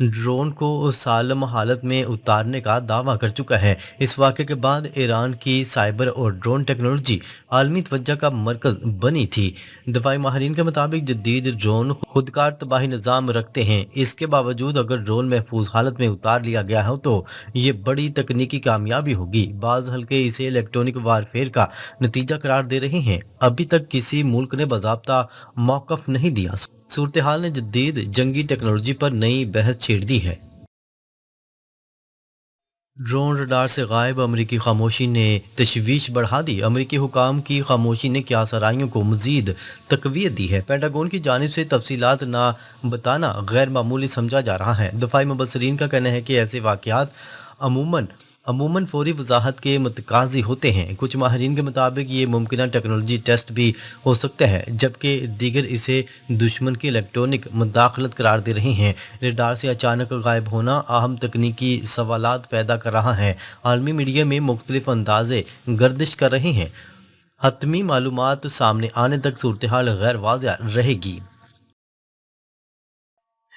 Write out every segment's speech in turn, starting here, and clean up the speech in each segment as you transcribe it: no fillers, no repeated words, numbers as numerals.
Drone کو سالم حالت میں اتارنے کا دعویٰ کر چکا ہے۔ اس واقعے کے بعد ایران کی سائبر اور ڈرون ٹیکنالوجی عالمی توجہ کا مرکز بنی تھی۔ دفاعی ماہرین کے مطابق جدید ڈرون خودکار تباہی نظام رکھتے ہیں۔ اس کے باوجود اگر ڈرون محفوظ حالت میں اتار لیا گیا ہو تو یہ بڑی تکنیکی کامیابی ہوگی۔ بعض حلقے اسے الیکٹرونک وارفیئر کا نتیجہ قرار دے رہے ہیں۔ ابھی تک کسی ملک نے باضابطہ موقف نہیں دیا۔ صورتحال نے جدید جنگی ٹیکنالوجی پر نئی بحث چھیڑ دی ہے۔ ڈرون رڈار سے غائب امریکی خاموشی نے تشویش بڑھا دی۔ امریکی حکام کی خاموشی نے کیا سرائیوں کو مزید تقویت دی ہے۔ پینٹاگون کی جانب سے تفصیلات نہ بتانا غیر معمولی سمجھا جا رہا ہے۔ دفاعی مبصرین کا کہنا ہے کہ ایسے واقعات عموماً فوری وضاحت کے متقاضی ہوتے ہیں۔ کچھ ماہرین کے مطابق یہ ممکنہ ٹیکنالوجی ٹیسٹ بھی ہو سکتا ہے، جبکہ دیگر اسے دشمن کی الیکٹرونک مداخلت قرار دے رہے ہیں۔ ریڈار سے اچانک غائب ہونا اہم تکنیکی سوالات پیدا کر رہا ہے۔ عالمی میڈیا میں مختلف اندازے گردش کر رہے ہیں۔ حتمی معلومات سامنے آنے تک صورتحال غیر واضح رہے گی۔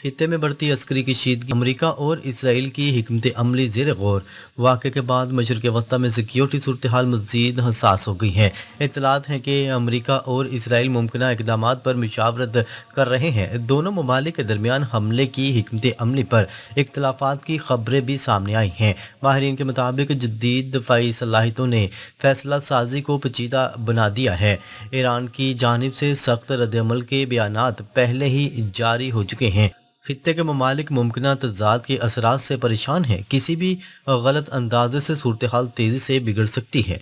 خطے میں بڑھتی عسکری کشیدگی، امریکہ اور اسرائیل کی حکمت عملی زیر غور۔ واقعے کے بعد مشرق وسطیٰ میں سیکیورٹی صورتحال مزید حساس ہو گئی ہے۔ اطلاعات ہیں کہ امریکہ اور اسرائیل ممکنہ اقدامات پر مشاورت کر رہے ہیں۔ دونوں ممالک کے درمیان حملے کی حکمت عملی پر اختلافات کی خبریں بھی سامنے آئی ہیں۔ ماہرین کے مطابق جدید دفاعی صلاحیتوں نے فیصلہ سازی کو پیچیدہ بنا دیا ہے۔ ایران کی جانب سے سخت ردعمل کے بیانات پہلے ہی جاری ہو چکے ہیں۔ خطے کے ممالک ممکنہ تضاد کے اثرات سے پریشان ہیں۔ کسی بھی غلط اندازے سے صورتحال تیزی سے بگڑ سکتی ہے۔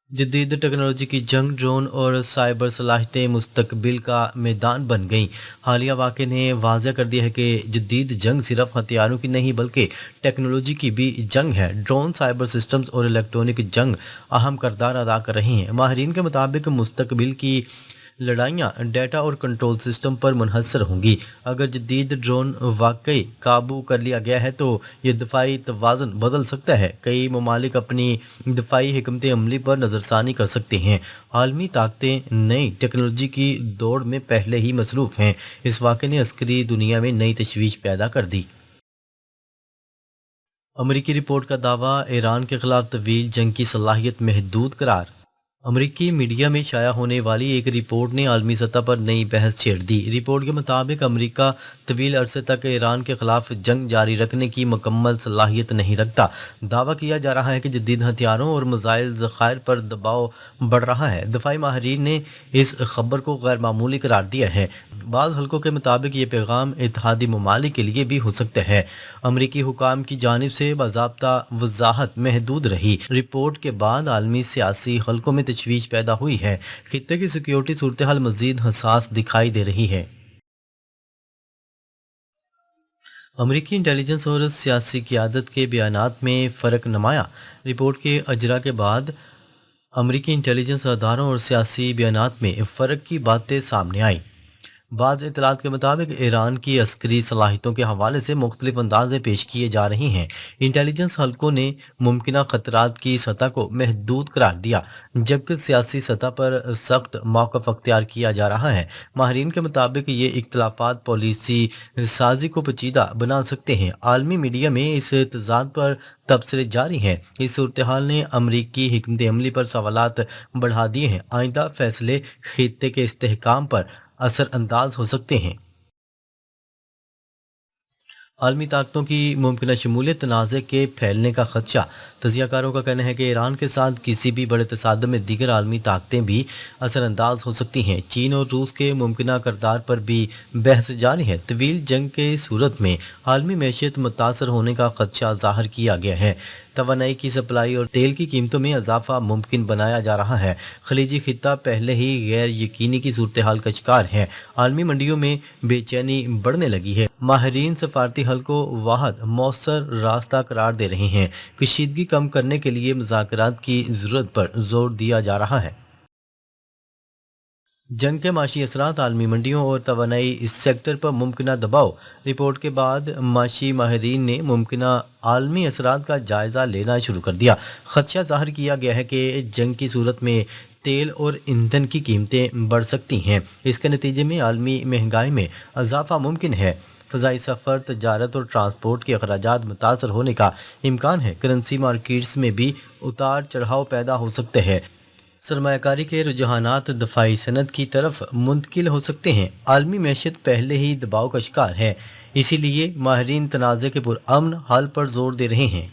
جدید ٹیکنالوجی کی جنگ، ڈرون اور سائبر صلاحیتیں مستقبل کا میدان بن گئیں۔ حالیہ واقعے نے واضح کر دیا ہے کہ جدید جنگ صرف ہتھیاروں کی نہیں بلکہ ٹیکنالوجی کی بھی جنگ ہے۔ ڈرون، سائبر سسٹمز اور الیکٹرونک جنگ اہم کردار ادا کر رہے ہیں۔ ماہرین کے مطابق مستقبل کی لڑائیاں ڈیٹا اور کنٹرول سسٹم پر منحصر ہوں گی۔ اگر جدید ڈرون واقعی قابو کر لیا گیا ہے تو یہ دفاعی توازن بدل سکتا ہے۔ کئی ممالک اپنی دفاعی حکمت عملی پر نظر ثانی کر سکتے ہیں۔ عالمی طاقتیں نئی ٹیکنالوجی کی دوڑ میں پہلے ہی مصروف ہیں۔ اس واقعے نے عسکری دنیا میں نئی تشویش پیدا کر دی۔ امریکی رپورٹ کا دعویٰ، ایران کے خلاف طویل جنگ کی صلاحیت محدود قرار۔ امریکی میڈیا میں شائع ہونے والی ایک رپورٹ نے عالمی سطح پر نئی بحث چھیڑ دی۔ رپورٹ کے مطابق امریکہ طویل عرصے تک ایران کے خلاف جنگ جاری رکھنے کی مکمل صلاحیت نہیں رکھتا۔ دعویٰ کیا جا رہا ہے کہ جدید ہتھیاروں اور میزائل ذخائر پر دباؤ بڑھ رہا ہے۔ دفاعی ماہرین نے اس خبر کو غیر معمولی قرار دیا ہے۔ بعض حلقوں کے مطابق یہ پیغام اتحادی ممالک کے لیے بھی ہو سکتا ہے۔ امریکی حکام کی جانب سے باضابطہ وضاحت محدود رہی۔ رپورٹ کے بعد عالمی سیاسی حلقوں میں تشویش پیدا ہوئی ہے۔ خطے کی سیکیورٹی صورتحال مزید حساس دکھائی دے رہی ہے۔ امریکی انٹیلیجنس اور سیاسی قیادت کے بیانات میں فرق نمایاں۔ رپورٹ کے اجرا کے بعد امریکی انٹیلیجنس اداروں اور سیاسی بیانات میں فرق کی باتیں سامنے آئیں۔ بعض اطلاعات کے مطابق ایران کی عسکری صلاحیتوں کے حوالے سے مختلف اندازے پیش کیے جا رہے ہیں۔ انٹیلیجنس حلقوں نے ممکنہ خطرات کی سطح کو محدود قرار دیا، جبکہ سیاسی سطح پر سخت موقف اختیار کیا جا رہا ہے۔ ماہرین کے مطابق یہ اختلافات پالیسی سازی کو پیچیدہ بنا سکتے ہیں۔ عالمی میڈیا میں اس تضاد پر تبصرے جاری ہیں۔ اس صورتحال نے امریکی حکمت عملی پر سوالات بڑھا دیے ہیں۔ آئندہ فیصلے خطے کے استحکام پر اثر انداز ہو سکتے ہیں۔ عالمی طاقتوں کی ممکنہ شمولیت، تنازع کے پھیلنے کا خدشہ۔ تجزیہ کاروں کا کہنا ہے کہ ایران کے ساتھ کسی بھی بڑے تصادم میں دیگر عالمی طاقتیں بھی اثر انداز ہو سکتی ہیں۔ چین اور روس کے ممکنہ کردار پر بھی بحث جاری ہے۔ طویل جنگ کی صورت میں عالمی معیشت متاثر ہونے کا خدشہ ظاہر کیا گیا ہے۔ توانائی کی سپلائی اور تیل کی قیمتوں میں اضافہ ممکن بنایا جا رہا ہے۔ خلیجی خطہ پہلے ہی غیر یقینی کی صورتحال کا شکار ہے۔ عالمی منڈیوں میں بے چینی بڑھنے لگی ہے۔ ماہرین سفارتی حل کو واحد مؤثر راستہ قرار دے رہے ہیں۔ کشیدگی کم کرنے کے لیے مذاکرات کی ضرورت پر زور دیا جا رہا ہے۔ جنگ کے معاشی اثرات، عالمی منڈیوں اور توانائی سیکٹر پر ممکنہ دباؤ۔ رپورٹ کے بعد معاشی ماہرین نے ممکنہ عالمی اثرات کا جائزہ لینا شروع کر دیا۔ خدشہ ظاہر کیا گیا ہے کہ جنگ کی صورت میں تیل اور ایندھن کی قیمتیں بڑھ سکتی ہیں۔ اس کے نتیجے میں عالمی مہنگائی میں اضافہ ممکن ہے۔ فضائی سفر، تجارت اور ٹرانسپورٹ کے اخراجات متاثر ہونے کا امکان ہے۔ کرنسی مارکیٹس میں بھی اتار چڑھاؤ پیدا ہو سکتے ہیں۔ سرمایہ کاری کے رجحانات دفاعی صنعت کی طرف منتقل ہو سکتے ہیں۔ عالمی معیشت پہلے ہی دباؤ کا شکار ہے، اسی لیے ماہرین تنازع کے پرامن حل پر زور دے رہے ہیں۔